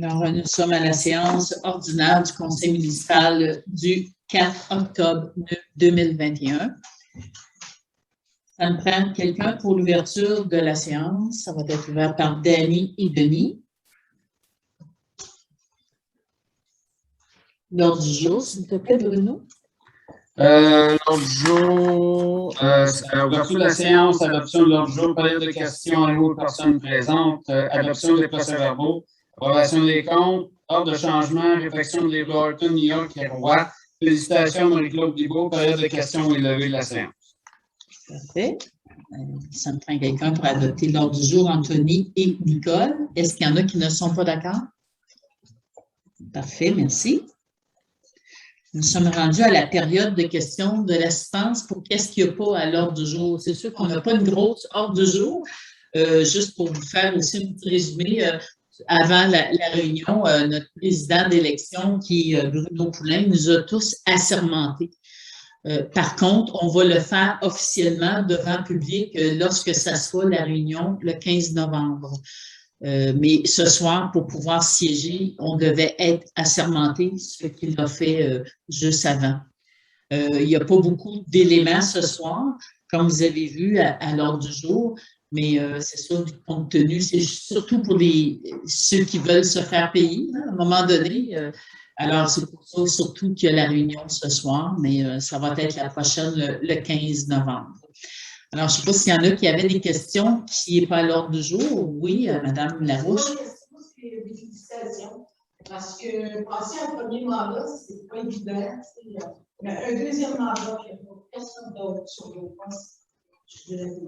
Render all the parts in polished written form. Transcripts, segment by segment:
Alors, nous sommes à la séance ordinaire du Conseil municipal du 4 octobre 2021. Ça me prend quelqu'un pour l'ouverture de la séance. Ça va être ouvert par Danny et Denis. L'ordre du jour, s'il te plaît, Bruno. L'ordre du jour, ouverture de la séance, adoption de l'ordre du jour, période de questions à l'autre personne présente, adoption des procès-verbaux, approbation des comptes, ordre de changement, réflexion des rues Horton, New York et Roy. Félicitations, Marie-Claude Bibeau, période de questions et levée de la séance. Parfait. Ça me prend quelqu'un pour adopter l'ordre du jour, Anthony et Nicole. Est-ce qu'il y en a qui ne sont pas d'accord? Parfait, merci. Nous sommes rendus à la période de questions de l'assistance pour qu'est-ce qu'il n'y a pas à l'ordre du jour. C'est sûr qu'on n'a pas une grosse ordre du jour. Juste pour vous faire aussi un petit résumé, avant la réunion, notre président d'élection, qui est Bruno Poulain, nous a tous assermentés. Par contre, on va le faire officiellement devant le public lorsque ça soit la réunion le 15 novembre. Mais ce soir, pour pouvoir siéger, on devait être assermenté, ce qu'il a fait juste avant. Il n'y a pas beaucoup d'éléments ce soir, comme vous avez vu à l'ordre du jour, mais c'est sûr, compte tenu, c'est surtout pour ceux qui veulent se faire payer, hein, à un moment donné. Alors, c'est pour ça surtout qu'il y a la réunion ce soir, mais ça va être la prochaine le 15 novembre. Alors, je ne sais pas s'il y en a qui avaient des questions qui n'est pas à l'ordre du jour. Oui, Mme Larouche. C'est des félicitations. Parce que passer un premier mandat, c'est pas évident. Mais un deuxième mandat, il n'y a pas personne d'autre sur le poste. Je dirais que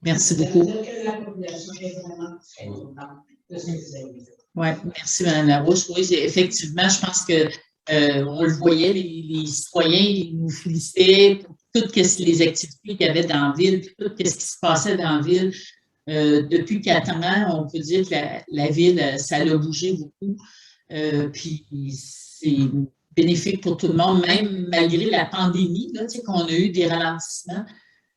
merci beaucoup. Que la population est vraiment très contente de ce que vous avez fait. Oui, merci Mme Larouche. Oui, effectivement, je pense que on le voyait, les citoyens ils nous félicitaient pour toutes les activités qu'il y avait dans la ville, tout ce qui se passait dans la ville. Depuis 4 ans, on peut dire que la ville, ça a bougé beaucoup. Puis c'est bénéfique pour tout le monde, même malgré la pandémie, là, tu sais, qu'on a eu des ralentissements.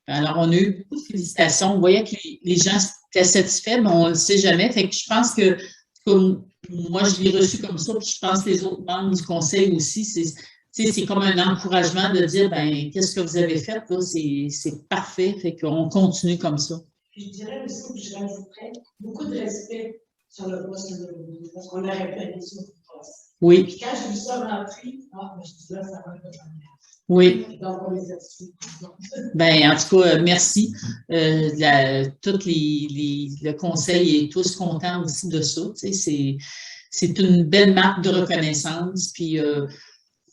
Alors, on a eu beaucoup de félicitations. On voyait que les gens étaient satisfaits, mais on ne le sait jamais. Fait que je pense que, comme moi, je l'ai reçu comme ça, puis je pense que les autres membres du conseil aussi, c'est comme un encouragement de dire, ben qu'est-ce que vous avez fait, là, c'est parfait, fait qu'on continue comme ça. Puis je dirais aussi que je rajouterais beaucoup de respect sur le poste de l'Union, parce qu'on a réparé sur le poste. Oui. Puis quand j'ai vu ça rentrer, je dis là, ça va être bien. Oui. Donc, on les a suivis. Ben, en tout cas, merci. Le conseil est tous contents aussi de ça. Tu sais, c'est une belle marque de reconnaissance. Puis,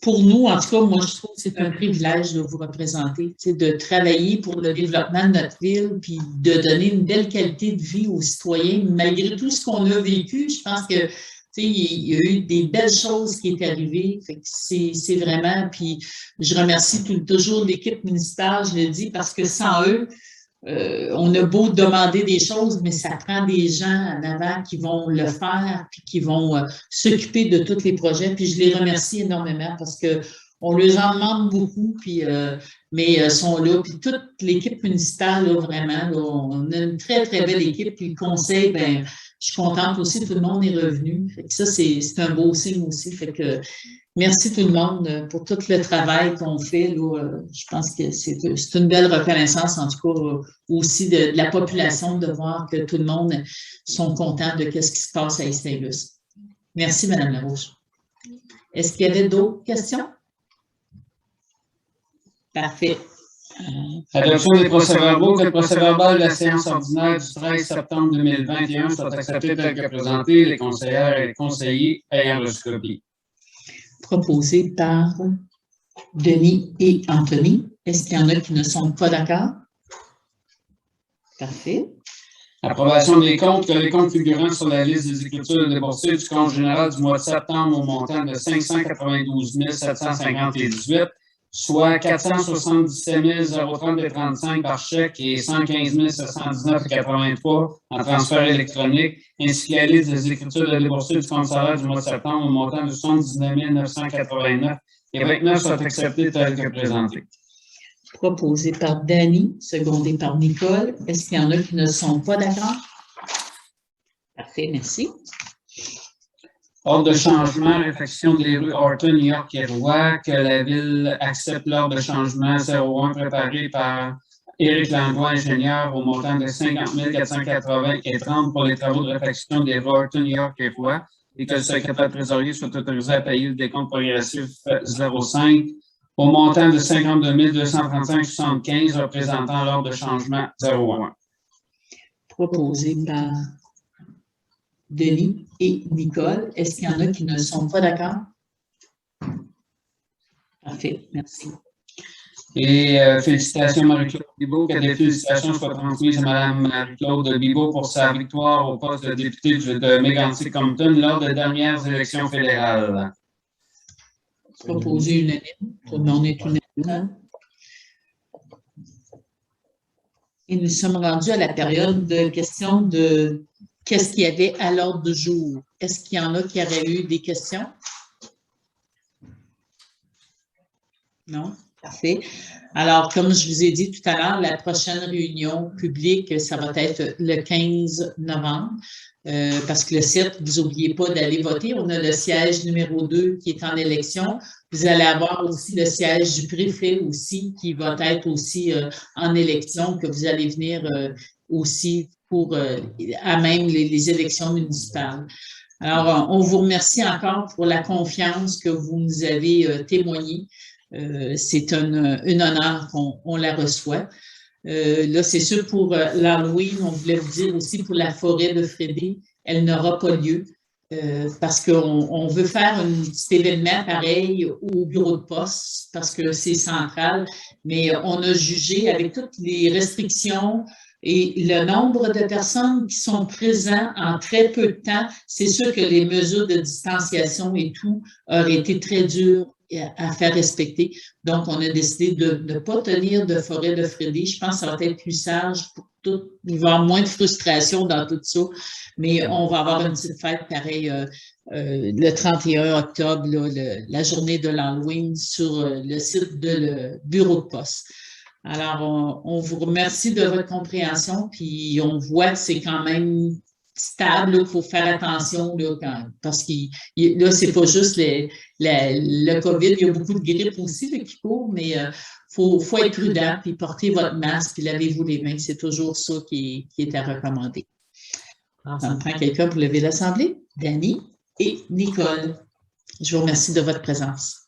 pour nous, en tout cas, moi, je trouve que c'est un privilège de vous représenter, tu sais, de travailler pour le développement de notre ville, puis de donner une belle qualité de vie aux citoyens. Malgré tout ce qu'on a vécu, je pense que il y a eu des belles choses qui sont arrivées. Fait que c'est vraiment, puis je remercie toujours l'équipe municipale, je le dis, parce que sans eux, on a beau demander des choses, mais ça prend des gens en avant qui vont le faire, puis qui vont s'occuper de tous les projets. Puis je les remercie énormément parce que on leur en demande beaucoup, puis, mais sont là. Puis toute l'équipe municipale, là, vraiment, là, on a une très, très belle équipe. Puis le conseil, ben, je suis contente aussi, tout le monde est revenu. Fait que ça, c'est un beau signe aussi. Fait que merci tout le monde pour tout le travail qu'on fait. Là. Je pense que c'est une belle reconnaissance, en tout cas, aussi de la population, de voir que tout le monde sont contents de ce qui se passe à Estingus. Merci, Mme Larouche. Est-ce qu'il y avait d'autres questions? Parfait. Adoption des procès-verbaux, que le procès-verbal de la séance ordinaire du 13 septembre 2021 soit accepté tel que présenté, les conseillères et les conseillers ayant reçu copie. Proposé par Denis et Anthony. Est-ce qu'il y en a qui ne sont pas d'accord? Parfait. Approbation des comptes, que les comptes figurant sur la liste des écritures déboursées du compte général du mois de septembre au montant de 592 750,18, soit 477 030,35 par chèque et 115 719,83 en transfert électronique, ainsi que la liste des écritures de déboursées du compte salaire du mois de septembre au montant de 79 989 et 29 sont acceptés tels que présentés. Proposé par Danny, secondé par Nicole. Est-ce qu'il y en a qui ne sont pas d'accord? Parfait, merci. Ordre de changement, réfection des rues Horton, New York et Roy, que la Ville accepte l'ordre de changement 01 préparé par Éric Langlois, ingénieur, au montant de 50 480 et 30 pour les travaux de réfection des rues Horton, New York et Roy, et que le secrétaire trésorier soit autorisé à payer le décompte progressif 05 au montant de 52 235,75 représentant l'ordre de changement 01. Proposé par Denis et Nicole. Est-ce qu'il y en a qui ne sont pas d'accord? Parfait, merci. Et félicitations Marie-Claude Bibeau, que des félicitations soient transmises à Mme Marie-Claude Bibeau pour sa victoire au poste de députée de Mégantic-Compton lors des dernières élections fédérales. Proposé unanime. Tout le monde est unanime. Et nous sommes rendus à la période de questions de qu'est-ce qu'il y avait à l'ordre du jour. Est-ce qu'il y en a qui auraient eu des questions? Non? Parfait. Alors, comme je vous ai dit tout à l'heure, la prochaine réunion publique, ça va être le 15 novembre, parce que le site, vous n'oubliez pas d'aller voter. On a le siège numéro 2 qui est en élection. Vous allez avoir aussi le siège du préfet aussi, qui va être aussi en élection, que vous allez venir aussi pour à même les élections municipales. Alors, on vous remercie encore pour la confiance que vous nous avez témoignée. C'est un honneur qu'on la reçoit. Là, c'est sûr pour l'Halloween, on voulait vous dire aussi pour la forêt de Frédé, elle n'aura pas lieu parce qu'on veut faire un petit événement pareil au bureau de poste parce que c'est central, mais on a jugé avec toutes les restrictions et le nombre de personnes qui sont présentes en très peu de temps, c'est sûr que les mesures de distanciation et tout auraient été très dures à faire respecter. Donc, on a décidé de ne pas tenir de forêt de Frédé. Je pense que ça va être plus sage pour tout. Il va y avoir moins de frustration dans tout ça, mais on va avoir une petite fête pareil le 31 octobre, là, la journée de l'Halloween sur le site de le bureau de poste. Alors, on vous remercie de votre compréhension, puis on voit que c'est quand même stable, il faut faire attention là, parce que là, c'est pas juste le COVID, il y a beaucoup de grippe aussi là, qui court, mais il faut être prudent, puis portez votre masque, puis lavez-vous les mains, c'est toujours ça qui est à recommander. Alors, ça me prend quelqu'un pour lever l'Assemblée, Dany et Nicole. Je vous remercie de votre présence.